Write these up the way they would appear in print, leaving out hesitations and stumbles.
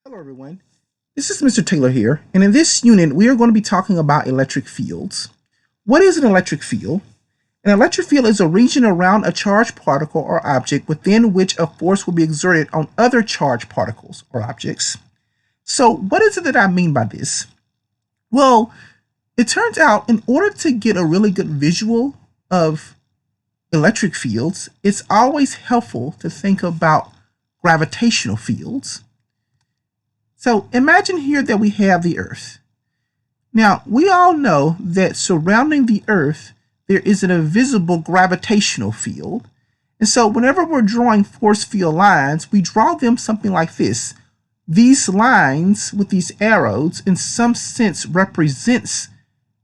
Hello, everyone. This is Mr. Taylor here, and in this unit, we are going to be talking about electric fields. What is an electric field? An electric field is a region around a charged particle or object within which a force will be exerted on other charged particles or objects. So, what is it that I mean by this? Well, it turns out in order to get a really good visual of electric fields, it's always helpful to think about gravitational fields. So imagine here that we have the Earth. Now, we all know that surrounding the Earth, there is an invisible gravitational field. And so whenever we're drawing force field lines, we draw them something like this. These lines with these arrows, in some sense, represents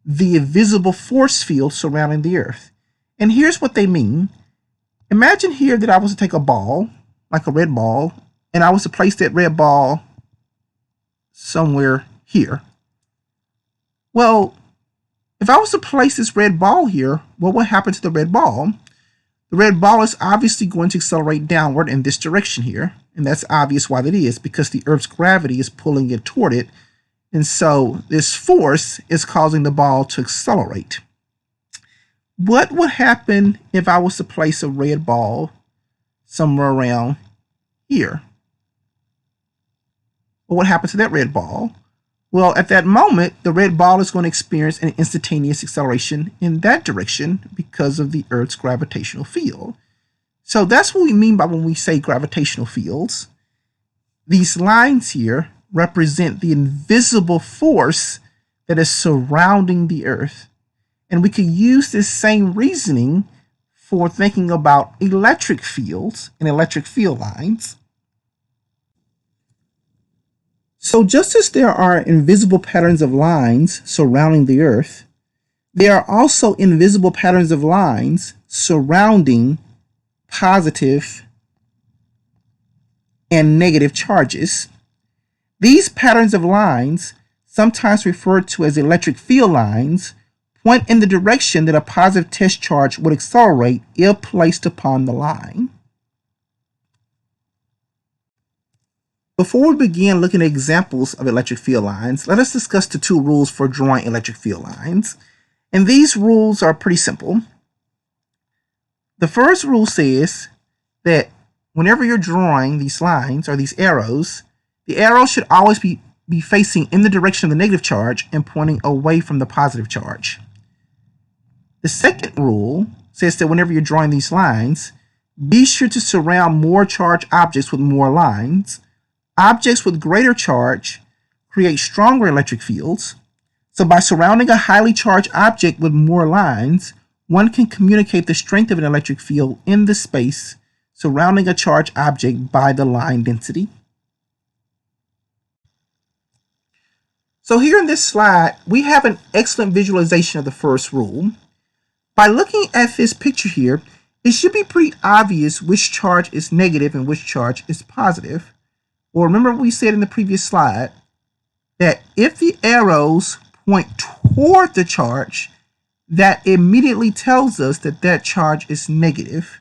the invisible force field surrounding the Earth. And here's what they mean. Imagine here that I was to take a ball, like a red ball, and I was to place that red ball somewhere here. Well, if I was to place this red ball here, what would happen to the red ball? The red ball is obviously going to accelerate downward in this direction here, and that's obvious why that is, because the Earth's gravity is pulling it toward it, and so this force is causing the ball to accelerate. What would happen if I was to place a red ball somewhere around here? What would happen to that red ball? Well, at that moment, the red ball is going to experience an instantaneous acceleration in that direction because of the Earth's gravitational field. So that's what we mean by when we say gravitational fields. These lines here represent the invisible force that is surrounding the Earth. And we could use this same reasoning for thinking about electric fields and electric field lines. So just as there are invisible patterns of lines surrounding the Earth, there are also invisible patterns of lines surrounding positive and negative charges. These patterns of lines, sometimes referred to as electric field lines, point in the direction that a positive test charge would accelerate if placed upon the line. Before we begin looking at examples of electric field lines, let us discuss the two rules for drawing electric field lines. And these rules are pretty simple. The first rule says that whenever you're drawing these lines or these arrows, the arrow should always be facing in the direction of the negative charge and pointing away from the positive charge. The second rule says that whenever you're drawing these lines, be sure to surround more charged objects with more lines. Objects with greater charge create stronger electric fields. So by surrounding a highly charged object with more lines, one can communicate the strength of an electric field in the space surrounding a charged object by the line density. So here in this slide, we have an excellent visualization of the first rule. By looking at this picture here, it should be pretty obvious which charge is negative and which charge is positive. Well, remember what we said in the previous slide, that if the arrows point toward the charge, that immediately tells us that that charge is negative.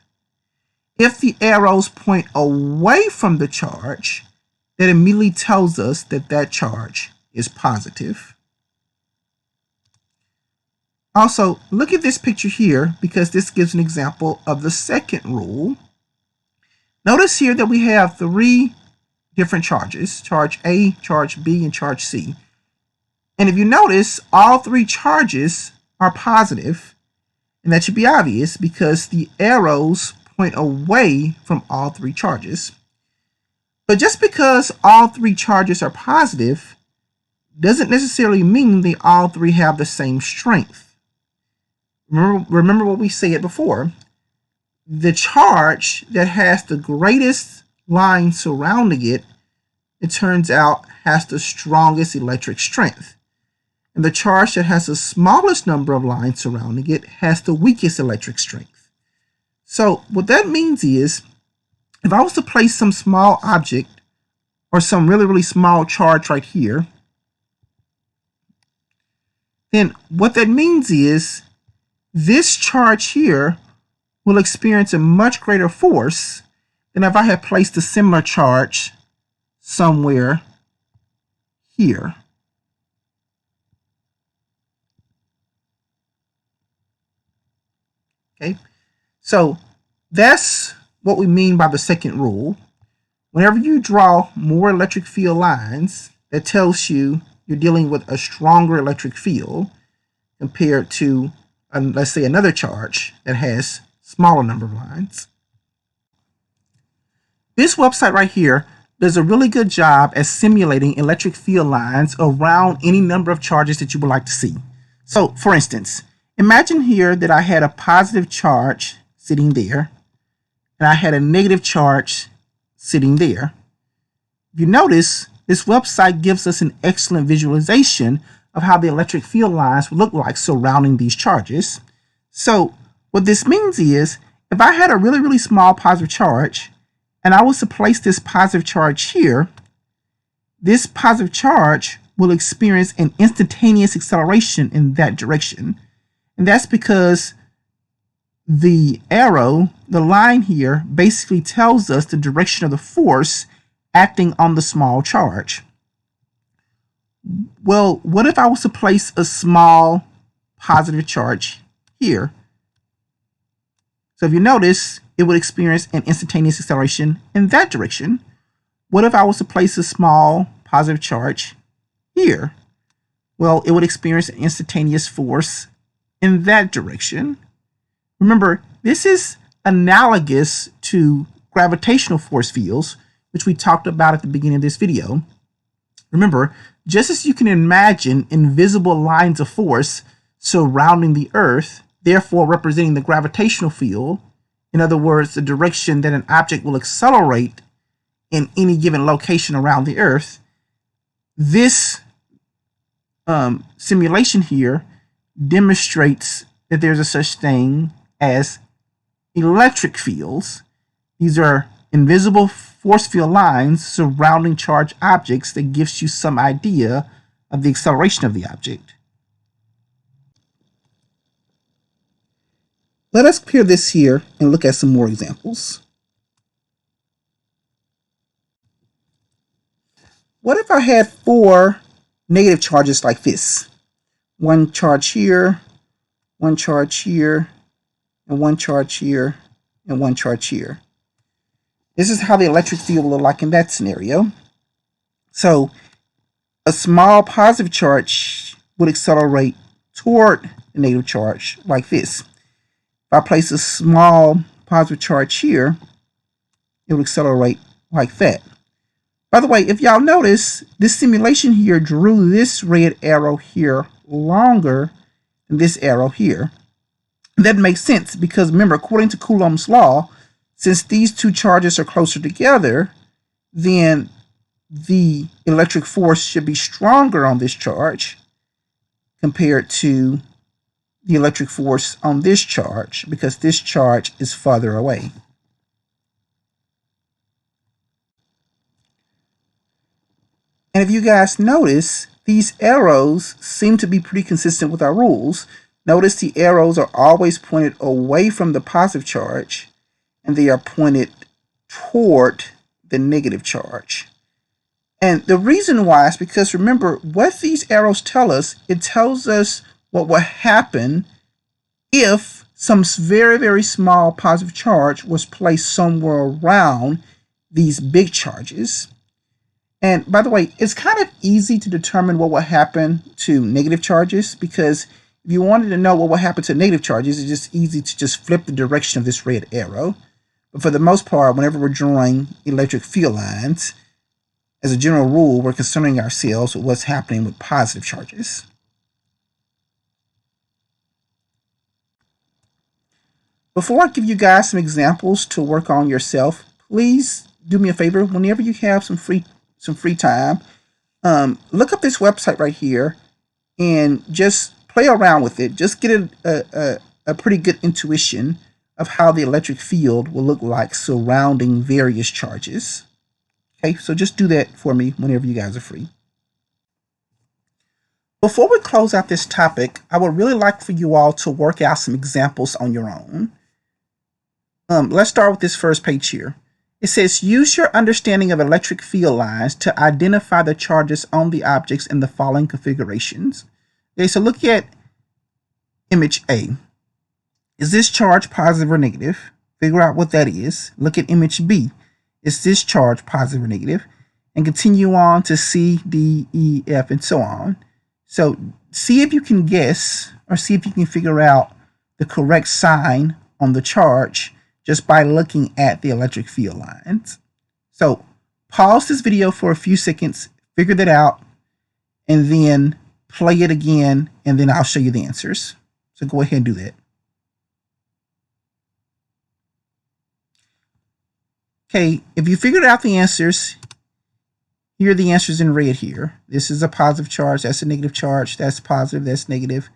If the arrows point away from the charge, that immediately tells us that that charge is positive. Also, look at this picture here because this gives an example of the second rule. Notice here that we have three different charges, charge A, charge B, and charge C. And if you notice, all three charges are positive, and that should be obvious because the arrows point away from all three charges. But just because all three charges are positive doesn't necessarily mean they all three have the same strength. Remember what we said before. The charge that has the greatest line surrounding it, it turns out, has the strongest electric strength. And the charge that has the smallest number of lines surrounding it has the weakest electric strength. So what that means is, if I was to place some small object or some really, really small charge right here, then what that means is this charge here will experience a much greater force than if I had placed a similar charge somewhere here. Okay, so that's what we mean by the second rule. Whenever you draw more electric field lines, that tells you you're dealing with a stronger electric field compared to, let's say, another charge that has smaller number of lines. This website right here does a really good job at simulating electric field lines around any number of charges that you would like to see. So, for instance, imagine here that I had a positive charge sitting there, and I had a negative charge sitting there. If you notice, this website gives us an excellent visualization of how the electric field lines would look like surrounding these charges. So what this means is, if I had a really, really small positive charge, and I was to place this positive charge here, this positive charge will experience an instantaneous acceleration in that direction. And that's because the arrow, the line here, basically tells us the direction of the force acting on the small charge. Well, what if I was to place a small positive charge here? So if you notice, it would experience an instantaneous acceleration in that direction. What if I was to place a small positive charge here? Well, it would experience an instantaneous force in that direction. Remember, this is analogous to gravitational force fields, which we talked about at the beginning of this video. Remember, just as you can imagine invisible lines of force surrounding the Earth, therefore representing the gravitational field, in other words, the direction that an object will accelerate in any given location around the Earth, this simulation here demonstrates that there's a such thing as electric fields. These are invisible force field lines surrounding charged objects that gives you some idea of the acceleration of the object. Let us clear this here and look at some more examples. What if I had 4 negative charges like this? One charge here, one charge here, and one charge here, and one charge here. This is how the electric field will look like in that scenario. So a small positive charge would accelerate toward the negative charge like this. If I place a small positive charge here, it would accelerate like that. By the way, if y'all notice, this simulation here drew this red arrow here longer than this arrow here. And that makes sense because remember, according to Coulomb's law, since these two charges are closer together, then the electric force should be stronger on this charge compared to the electric force on this charge because this charge is farther away. And if you guys notice, these arrows seem to be pretty consistent with our rules. Notice the arrows are always pointed away from the positive charge and they are pointed toward the negative charge. And the reason why is because remember what these arrows tell us, it tells us what will happen if some very, very small positive charge was placed somewhere around these big charges. And by the way, it's kind of easy to determine what will happen to negative charges because if you wanted to know what will happen to negative charges, it's just easy to just flip the direction of this red arrow. But for the most part, whenever we're drawing electric field lines, as a general rule, we're concerning ourselves with what's happening with positive charges. Before I give you guys some examples to work on yourself, please do me a favor. Whenever you have some free time, look up this website right here and just play around with it. Just get a pretty good intuition of how the electric field will look like surrounding various charges. Okay, so just do that for me whenever you guys are free. Before we close out this topic, I would really like for you all to work out some examples on your own. Let's start with this first page here. It says, use your understanding of electric field lines to identify the charges on the objects in the following configurations. Okay, so look at image A. Is this charge positive or negative? Figure out what that is. Look at image B. Is this charge positive or negative? And continue on to C, D, E, F, and so on. So see if you can guess or see if you can figure out the correct sign on the charge just by looking at the electric field lines. So pause this video for a few seconds, figure that out, and then play it again, and then I'll show you the answers. So go ahead and do that. Okay, if you figured out the answers, here are the answers in red here. This is a positive charge, that's a negative charge, that's positive, that's negative,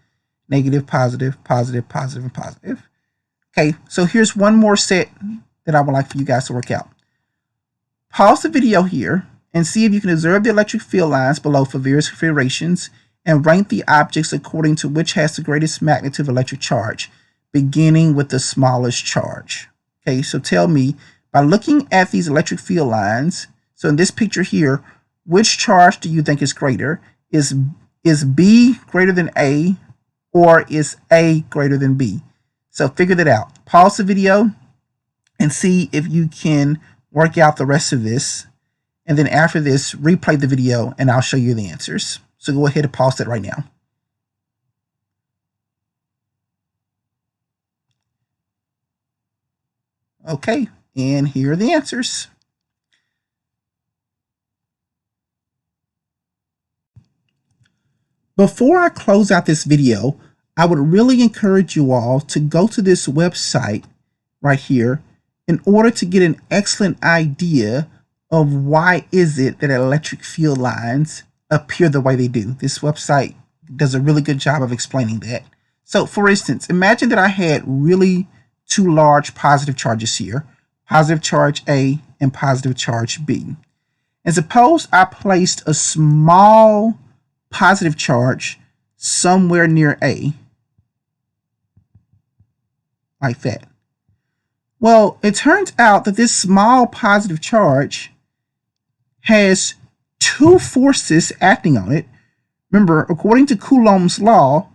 negative, positive, positive, positive, and positive. Okay, so here's one more set that I would like for you guys to work out. Pause the video here and see if you can observe the electric field lines below for various configurations and rank the objects according to which has the greatest magnitude of electric charge, beginning with the smallest charge. Okay, so tell me, by looking at these electric field lines, so in this picture here, which charge do you think is greater? Is B greater than A, or is A greater than B? So figure that out. Pause the video and see if you can work out the rest of this. And then after this, replay the video and I'll show you the answers. So go ahead and pause it right now. Okay, and here are the answers. Before I close out this video, I would really encourage you all to go to this website right here in order to get an excellent idea of why is it that electric field lines appear the way they do. This website does a really good job of explaining that. So for instance, imagine that I had really two large positive charges here, positive charge A and positive charge B. And suppose I placed a small positive charge somewhere near A, like that. Well, it turns out that this small positive charge has two forces acting on it. Remember, according to Coulomb's law,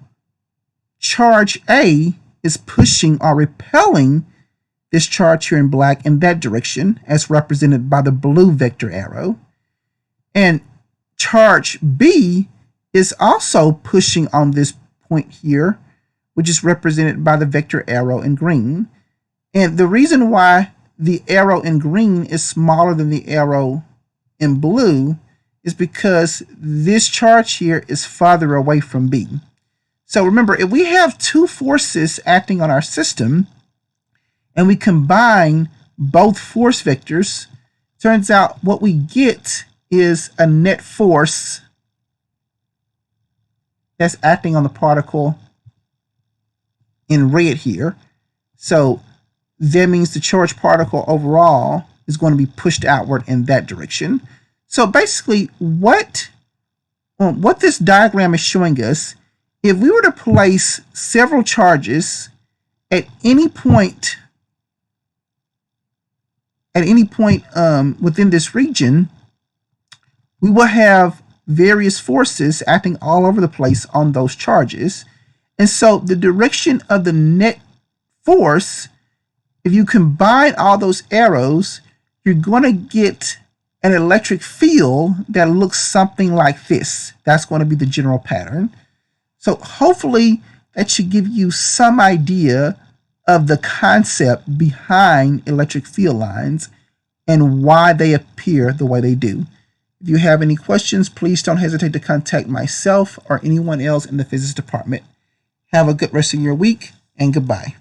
charge A is pushing or repelling this charge here in black in that direction, as represented by the blue vector arrow. And charge B is also pushing on this point here, which is represented by the vector arrow in green. And the reason why the arrow in green is smaller than the arrow in blue is because this charge here is farther away from B. So remember, if we have two forces acting on our system and we combine both force vectors, turns out what we get is a net force that's acting on the particle in red here. So that means the charged particle overall is going to be pushed outward in that direction. So basically what this diagram is showing us, if we were to place several charges at any point within this region, we will have various forces acting all over the place on those charges. And so the direction of the net force, if you combine all those arrows, you're going to get an electric field that looks something like this. That's going to be the general pattern. So hopefully that should give you some idea of the concept behind electric field lines and why they appear the way they do. If you have any questions, please don't hesitate to contact myself or anyone else in the physics department. Have a good rest of your week, and goodbye.